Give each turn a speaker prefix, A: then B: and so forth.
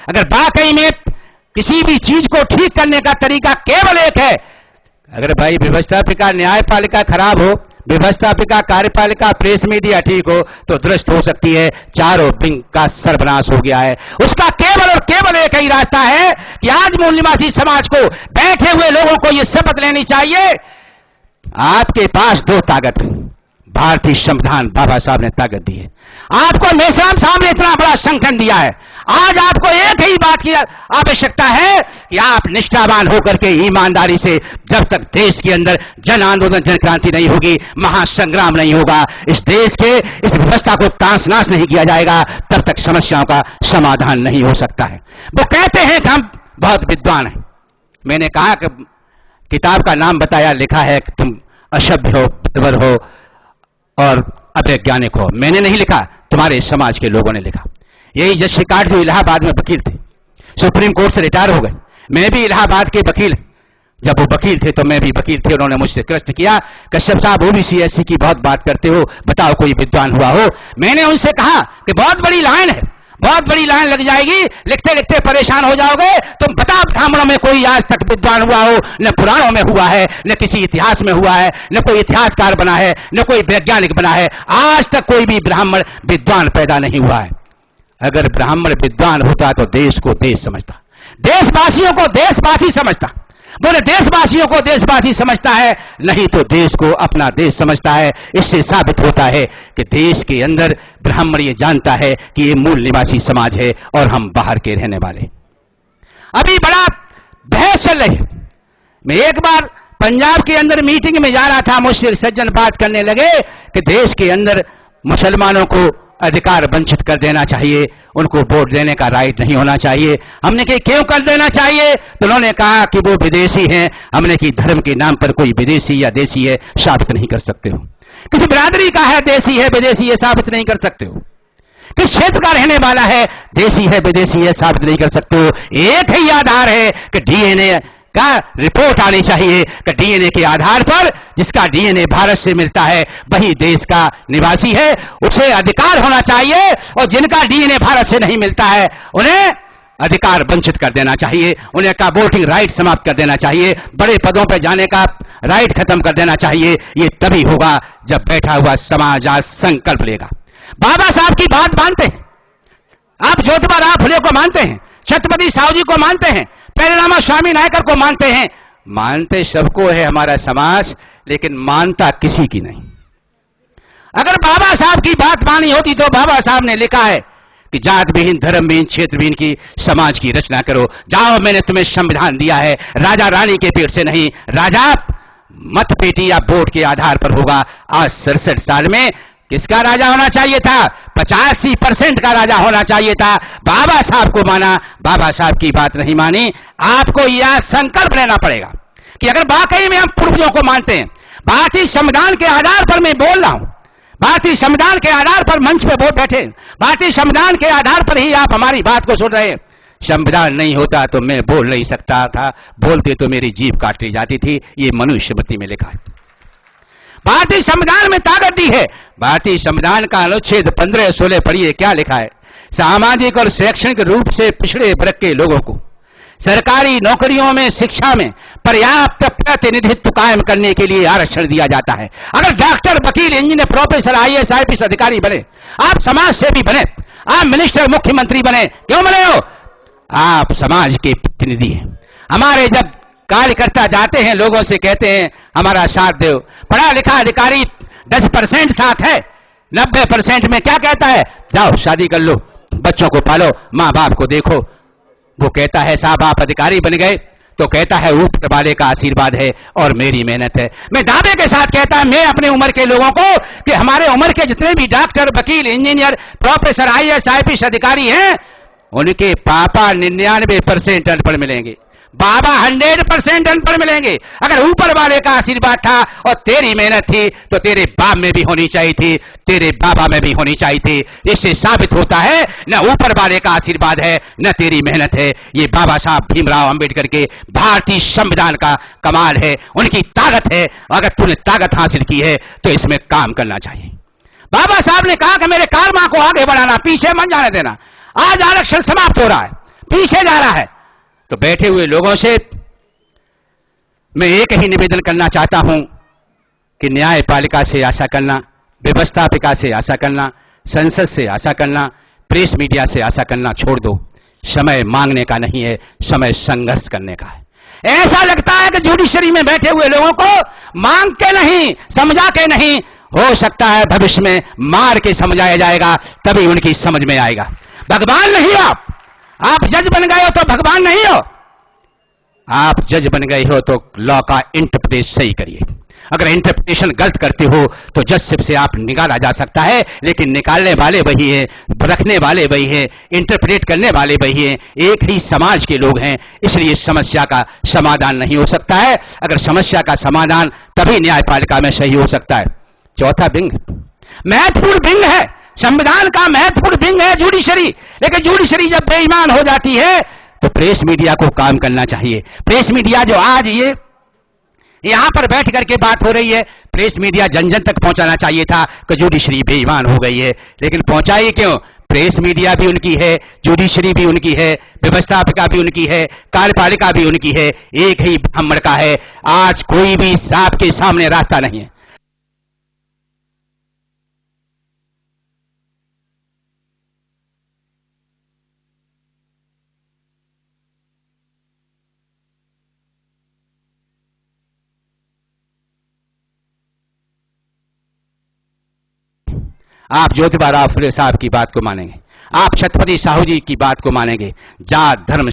A: अगर वाकई में किसी भी चीज को ठीक करने का तरीका केवल एक है, अगर भाई व्यवस्थापिका न्यायपालिका खराब हो, व्यवस्थापिका कार्यपालिका प्रेस मीडिया ठीक हो, तो दुरुस्त हो सकती है। चारों विंग का सर्वनाश हो गया है। उसका केवल और केवल एक ही रास्ता है कि आज मूल निवासी समाज को, बैठे हुए लोगों को यह शपथ लेनी चाहिए, आपके पास दो ताकत है। भारतीय संविधान बाबा साहब ने ताकत दी है, आपको मेश्राम साहब ने इतना बड़ा संगठन दिया है। आज आपको एक ही बात की आवश्यकता है कि आप निष्ठावान होकर के ईमानदारी से, जब तक देश के अंदर जन आंदोलन जन क्रांति नहीं होगी, महासंग्राम नहीं होगा, इस देश के इस व्यवस्था को ताश नाश नहीं किया जाएगा, तब तक समस्याओं का समाधान नहीं हो सकता है। वो कहते हैं कि हम बहुत विद्वान हैं। मैंने कहा कि किताब का नाम बताया, लिखा है कि तुम असभ्य हो, बर्बर हो और अवैज्ञानिक हो। मैंने नहीं लिखा, तुम्हारे समाज के लोगों ने लिखा। यही जज शिकार्ड जो इलाहाबाद में वकील थे, सुप्रीम कोर्ट से रिटायर हो गए, मैं भी इलाहाबाद के वकील, जब वो वकील थे तो मैं भी वकील थे। उन्होंने मुझसे प्रश्न किया, कश्यप साहब ओबीसी एससी की बहुत बात करते हो, बताओ कोई विद्वान हुआ हो। मैंने उनसे कहा कि बहुत बड़ी लाइन है, बहुत बड़ी लाइन लग जाएगी, लिखते लिखते परेशान हो जाओगे। तुम बताओ ब्राह्मणों में कोई आज तक विद्वान हुआ हो? न पुराणों में हुआ है, न किसी इतिहास में हुआ है, न कोई इतिहासकार बना है, न कोई वैज्ञानिक बना है। आज तक कोई भी ब्राह्मण विद्वान पैदा नहीं हुआ है। अगर ब्राह्मण विद्वान होता तो देश को देश समझता, देशवासियों को देशवासी समझता। बोले देशवासियों को देशवासी समझता है, नहीं तो देश को अपना देश समझता है। इससे साबित होता है कि देश के अंदर ब्राह्मण ये जानता है कि ये मूल निवासी समाज है और हम बाहर के रहने वाले। अभी बड़ा बहस चल रही है। मैं एक बार पंजाब के अंदर मीटिंग में जा रहा था, मुझसे सज्जन बात करने लगे कि देश के अंदर मुसलमानों को अधिकार वंचित कर देना चाहिए, उनको वोट देने का राइट नहीं होना चाहिए। हमने कहा क्यों कर देना चाहिए? तो उन्होंने कहा कि वो विदेशी हैं। हमने कि धर्म के नाम पर कोई विदेशी या देशी है साबित नहीं कर सकते हो। किसी बिरादरी का है देशी है विदेशी है साबित नहीं कर सकते हो। किस क्षेत्र का रहने वाला है देशी है विदेशी है साबित नहीं कर सकते हो। एक ही आधार है कि डीएनए का रिपोर्ट आनी चाहिए कि डीएनए के आधार पर जिसका डीएनए भारत से मिलता है वही देश का निवासी है, उसे अधिकार होना चाहिए। और जिनका डीएनए भारत से नहीं मिलता है उन्हें अधिकार वंचित कर देना चाहिए, उन्हें का वोटिंग राइट समाप्त कर देना चाहिए, बड़े पदों पर जाने का राइट खत्म कर देना चाहिए। ये तभी होगा जब बैठा हुआ समाज आज संकल्प लेगा। बाबा साहब की बात मानते हैं आप, ज्योतिबा राव फुले को मानते हैं, छत्रपति साहू जी को मानते हैं, पैरेलामा स्वामी नायकर को मानते हैं। मानते सबको है हमारा समाज, लेकिन मानता किसी की नहीं। अगर बाबा साहब की बात मानी होती तो बाबा साहब ने लिखा है कि जात विहीन धर्म विहीन क्षेत्र विहीन की समाज की रचना करो। जाओ मैंने तुम्हें संविधान दिया है, राजा रानी के पेट से नहीं, राजा मत पेटी या वोट के आधार पर होगा। आज 67 साल में किसका राजा होना चाहिए था? 85% का राजा होना चाहिए था। बाबा साहब को माना, बाबा साहब की बात नहीं मानी। आपको यह संकल्प लेना पड़ेगा कि अगर वाकई में हम पूर्वजों को मानते हैं, भारतीय संविधान के आधार पर मैं बोल रहा हूं, भारतीय संविधान के आधार पर मंच पे बोल बैठे, भारतीय संविधान के आधार पर ही आप हमारी बात को सुन रहे हैं। संविधान नहीं होता तो मैं बोल नहीं सकता था, बोलते तो मेरी जीभ काटी जाती थी। ये मनुस्मृति में लिखा है। भारतीय संविधान में ताकत दी है। भारतीय संविधान का अनुच्छेद 15-16 पढ़िए, क्या लिखा है? सामाजिक और शैक्षणिक रूप से पिछड़े वर्ग के लोगों को सरकारी नौकरियों में, शिक्षा में पर्याप्त प्रतिनिधित्व कायम करने के लिए आरक्षण दिया जाता है। अगर डॉक्टर, वकील, इंजीनियर, प्रोफेसर, आईएएस, आईपीएस अधिकारी बने, आप समाज सेवी बने, आप मिनिस्टर, मुख्यमंत्री बने, क्यों बने हो? आप समाज के प्रतिनिधि हैं। हमारे जब कार्यकर्ता जाते हैं, लोगों से कहते हैं हमारा साथ दो। पढ़ा लिखा अधिकारी 10% साथ है, 90% में क्या कहता है? जाओ शादी कर लो, बच्चों को पालो, माँ बाप को देखो। वो कहता है साहब आप अधिकारी बन गए तो कहता है ऊपर वाले का आशीर्वाद है और मेरी मेहनत है। मैं दावे के साथ कहता मैं अपने उम्र के लोगों को कि हमारे उम्र के जितने भी डॉक्टर, वकील, इंजीनियर, प्रोफेसर, आईएएस, आईपीएस अधिकारी हैं, उनके पापा 99% अनपढ़ मिलेंगे, बाबा 100% अनपढ़ मिलेंगे। अगर ऊपर वाले का आशीर्वाद था और तेरी मेहनत थी तो तेरे बाप में भी होनी चाहिए थी, तेरे बाबा में भी होनी चाहिए थी। इससे साबित होता है न ऊपर वाले का आशीर्वाद है न तेरी मेहनत है। ये बाबा साहब भीमराव अंबेडकर के भारतीय संविधान का कमाल है, उनकी ताकत है। अगर तूने ताकत हासिल की है तो इसमें काम करना चाहिए। बाबा साहब ने कहा कि मेरे कारवां को आगे बढ़ाना, पीछे मत जाने देना। आज आरक्षण समाप्त हो रहा है, पीछे जा रहा है। तो बैठे हुए लोगों से मैं एक ही निवेदन करना चाहता हूं कि न्यायपालिका से आशा करना, व्यवस्थापिका से आशा करना, संसद से आशा करना, प्रेस मीडिया से आशा करना छोड़ दो। समय मांगने का नहीं है, समय संघर्ष करने का है। ऐसा लगता है कि जुडिशरी में बैठे हुए लोगों को मांग के नहीं, समझा के नहीं, हो सकता है भविष्य में मार के समझाया जाएगा, तभी उनकी समझ में आएगा। भगवान नहीं हो आप जज बन गए हो तो भगवान नहीं हो। आप जज बन गए हो तो लॉ का इंटरप्रिटेशन सही करिए। अगर इंटरप्रिटेशन गलत करते हो तो जजशिप से आप निकाला जा सकता है, लेकिन निकालने वाले वही हैं, रखने वाले वही हैं, इंटरप्रेट करने वाले वही हैं, एक ही समाज के लोग हैं। इसलिए समस्या का समाधान नहीं हो सकता है। अगर समस्या का समाधान तभी न्यायपालिका में सही हो सकता है। चौथा बिंग, महत्वपूर्ण बिंग है, संविधान का महत्वपूर्ण बिंग है जुडिशरी। लेकिन जुडिशरी जब बेईमान हो जाती है तो प्रेस मीडिया को काम करना चाहिए। प्रेस मीडिया जो आज ये यहां पर बैठ करके बात हो रही है, प्रेस मीडिया जन जन तक पहुंचाना चाहिए था कि जुडिशरी बेईमान हो गई है। लेकिन पहुंचाई क्यों? प्रेस मीडिया भी उनकी है, जुडिशरी भी उनकी है, व्यवस्थापिका भी उनकी है, कार्यपालिका भी उनकी है, एक ही ब्राह्मण का है। आज कोई भी आपके सामने रास्ता नहीं है। आप ज्योतिबा राव फुले साहब की बात को मानेंगे, आप छत्रपति साहू जी की बात को मानेंगे, जात धर्म